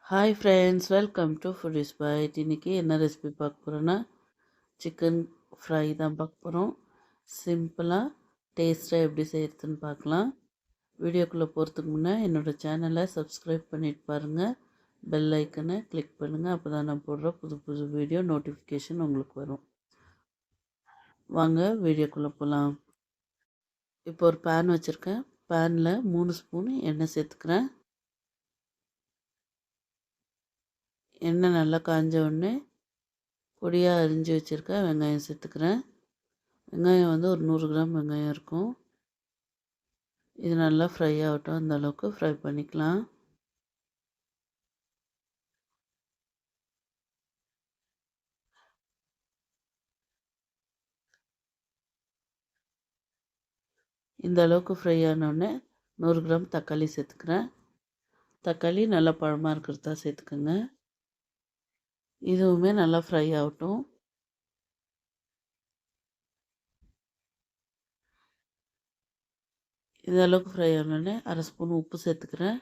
Hi friends, welcome to food byte. இன்றைக்கி என்ன recipe பார்க்க போகிறோன்னா சிக்கன் ஃப்ரை தான் பார்க்க போகிறோம். சிம்பிளாக டேஸ்ட்டாக எப்படி செய்கிறதுன்னு பார்க்கலாம். வீடியோக்குள்ளே போகிறதுக்கு முன்னே என்னோடய சேனலை சப்ஸ்கிரைப் பண்ணிட்டு பாருங்கள். பெல் ஐக்கனை கிளிக் பண்ணுங்கள். அப்போ தான் நான் போடுற புது புது வீடியோ நோட்டிஃபிகேஷன் உங்களுக்கு வரும். வாங்க வீடியோக்குள்ளே போகலாம். இப்போ ஒரு பேன் வச்சுருக்கேன். பேனில் 3 ஸ்பூன் எண்ணெய் சேர்த்துக்கிறேன். எண்ணெய் நல்லா காஞ்ச உடனே பொடியாக அரிஞ்சு வச்சுருக்க வெங்காயம் சேர்த்துக்கிறேன். வெங்காயம் வந்து ஒரு 100 கிராம் வெங்காயம் இருக்கும். இது நல்லா ஃப்ரை ஆகட்டும். அந்த அளவுக்கு ஃப்ரை பண்ணிக்கலாம். இந்த அளவுக்கு ஃப்ரை ஆனோடனே 100 கிராம் தக்காளி சேர்த்துக்கிறேன். தக்காளி நல்லா பழமாக இருக்கிறதா சேர்த்துக்கோங்க. இதுவுமே நல்லா ஃப்ரை ஆகட்டும். இந்த அளவுக்கு ஃப்ரை ஆனோடனே அரை ஸ்பூன் உப்பு சேர்த்துக்கிறேன்.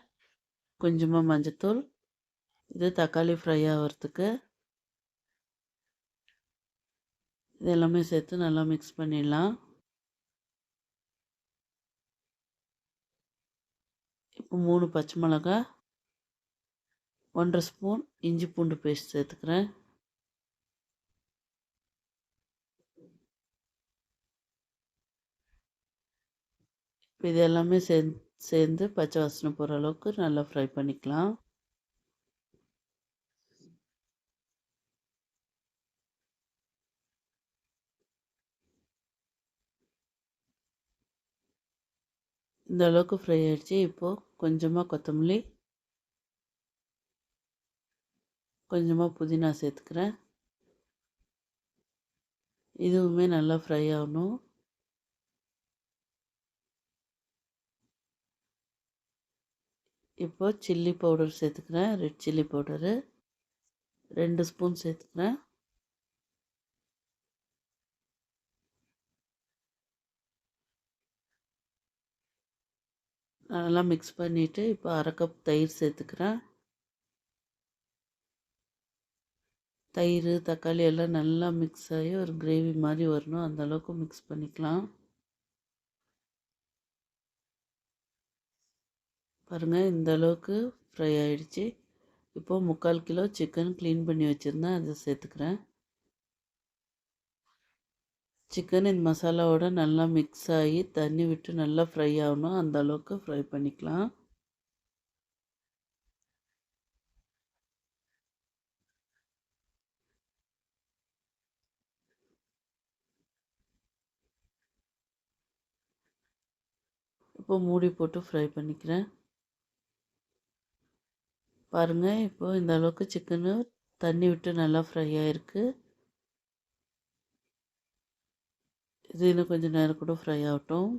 கொஞ்சமாக மஞ்சத்தூள். இது தக்காளி ஃப்ரை ஆகிறதுக்கு. இது எல்லாமே சேர்த்து நல்லா மிக்ஸ் பண்ணிடலாம். இப்போ 3 பச்சை மிளகா, 1/2 ஸ்பூன் இஞ்சி பூண்டு பேஸ்ட் சேர்த்துக்கிறேன். இப்போ இது எல்லாமே சேர்ந்து பச்சை வாசனை போகிற அளவுக்கு நல்லா ஃப்ரை பண்ணிக்கலாம். இந்த அளவுக்கு ஃப்ரை ஆகிடுச்சு. இப்போது கொஞ்சமாக கொத்தமல்லி, கொஞ்சமாக புதினா சேர்த்துக்கிறேன். இதுவுமே நல்லா ஃப்ரை ஆகணும். இப்போது சில்லி பவுடர் சேர்த்துக்கிறேன். ரெட் சில்லி பவுடரு 2 ஸ்பூன் சேர்த்துக்கிறேன். நல்லா மிக்ஸ் பண்ணிவிட்டு இப்போ அரை கப் தயிர் சேர்த்துக்கிறேன். தயிர், தக்காளி எல்லாம் நல்லா மிக்ஸ் ஆகி ஒரு கிரேவி மாதிரி வரணும். அந்த அளவுக்கு மிக்ஸ் பண்ணிக்கலாம். பாருங்கள், இந்த அளவுக்கு ஃப்ரை ஆகிடுச்சு. இப்போது 3/4 கிலோ சிக்கன் க்ளீன் பண்ணி வச்சுருந்தேன், அதை சேர்த்துக்கிறேன். சிக்கன் இந்த மசாலாவோட நல்லா மிக்ஸ் ஆகி தண்ணி விட்டு நல்லா ஃப்ரை ஆகணும். அந்த அளவுக்கு ஃப்ரை பண்ணிக்கலாம். இப்போ மூடி போட்டு ஃப்ரை பண்ணிக்கிறேன். பாருங்கள், இப்போது இந்த அளவுக்கு சிக்கனு தண்ணி விட்டு நல்லா ஃப்ரை ஆகிருக்கு. இது இன்னும் கொஞ்சம் நேரம் கூட ஃப்ரை ஆகட்டும்.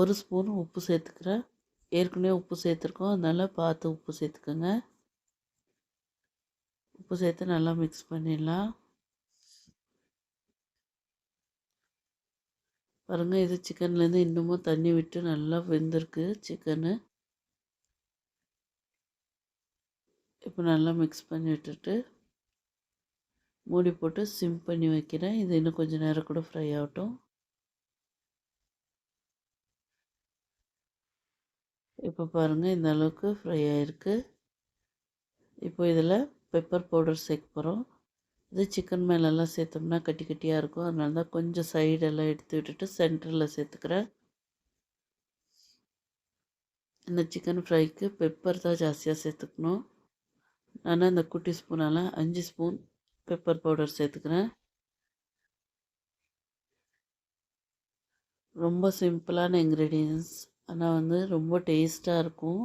ஒரு ஸ்பூன் உப்பு சேர்த்துக்கிறேன். ஏற்கனவே உப்பு சேர்த்துருக்கோம், அதனால் பார்த்து உப்பு சேர்த்துக்கோங்க. உப்பு சேர்த்து நல்லா மிக்ஸ் பண்ணிடலாம். பாருங்கள், இது சிக்கன்லேருந்து இன்னமும் தண்ணி விட்டு நல்லா வெந்திருக்கு சிக்கனு. இப்போ நல்லா மிக்ஸ் பண்ணி விட்டுட்டு மூடி போட்டு சிம் பண்ணி வைக்கிறேன். இது இன்னும் கொஞ்சம் நேரம் கூட ஃப்ரை ஆகட்டும். இப்போ பாருங்கள், இந்த அளவுக்கு ஃப்ரை ஆகிருக்கு. இப்போ இதில் பெப்பர் பவுடர் சேர்க்க போகிறோம். இது சிக்கன் மேலெல்லாம் சேர்த்தோம்னா கட்டி கட்டியாக இருக்கும். அதனால தான் கொஞ்சம் சைடெல்லாம் எடுத்து விட்டுட்டு சென்டரில் சேர்த்துக்கிறேன். இந்த சிக்கன் ஃப்ரைக்கு பெப்பர் தான் ஜாஸ்தியாக சேர்த்துக்கணும். நான் இந்த குட்டி ஸ்பூனால் 5 ஸ்பூன் பெப்பர் பவுடர் சேர்த்துக்கிறேன். ரொம்ப சிம்பிளான இன்க்ரீடியன்ஸ், ஆனால் வந்து ரொம்ப டேஸ்ட்டாக இருக்கும்.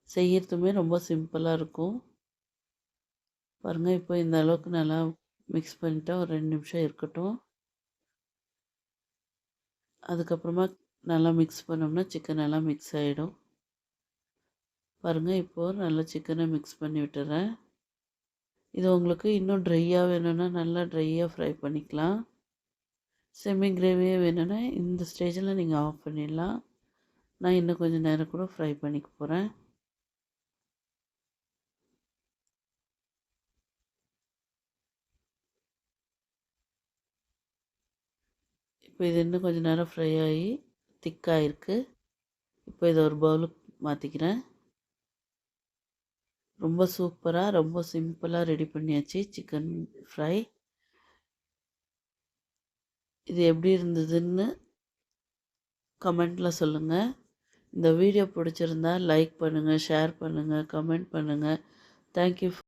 செய்கிறதுமே ரொம்ப சிம்பிளாக இருக்கும். பாருங்கள், இப்போ இந்த அளவுக்கு நல்லா மிக்ஸ் பண்ணிவிட்டா ஒரு 2 நிமிஷம் இருக்கட்டும். அதுக்கப்புறமா நல்லா மிக்ஸ் பண்ணோம்னா சிக்கன் எல்லாம் மிக்ஸ் ஆகிடும். பாருங்கள், இப்போது நல்லா சிக்கனை மிக்ஸ் பண்ணி விட்டுறேன். இது உங்களுக்கு இன்னும் ட்ரையாக வேணும்னா நல்லா ட்ரையாக ஃப்ரை பண்ணிக்கலாம். செமி கிரேவியாக வேணும்னா இந்த ஸ்டேஜில் நீங்கள் ஆஃப் பண்ணிடலாம். நான் இன்னும் கொஞ்சம் நேரம் கூட ஃப்ரை பண்ணிக்க போகிறேன். இப்போ இது இன்னும் கொஞ்சம் நேரம் ஃப்ரை ஆகி திக்காயிருக்கு. இப்போ இதை ஒரு பவுலுக்கு மாற்றிக்கிறேன். ரொம்ப சூப்பராக ரொம்ப சிம்பிளாக ரெடி பண்ணியாச்சு சிக்கன் ஃப்ரை. இது எப்படி இருந்ததுன்னு கமெண்ட்டில் சொல்லுங்கள். இந்த வீடியோ பிடிச்சிருந்தா லைக் பண்ணுங்கள், ஷேர் பண்ணுங்கள், கமெண்ட் பண்ணுங்கள். தேங்க்யூ.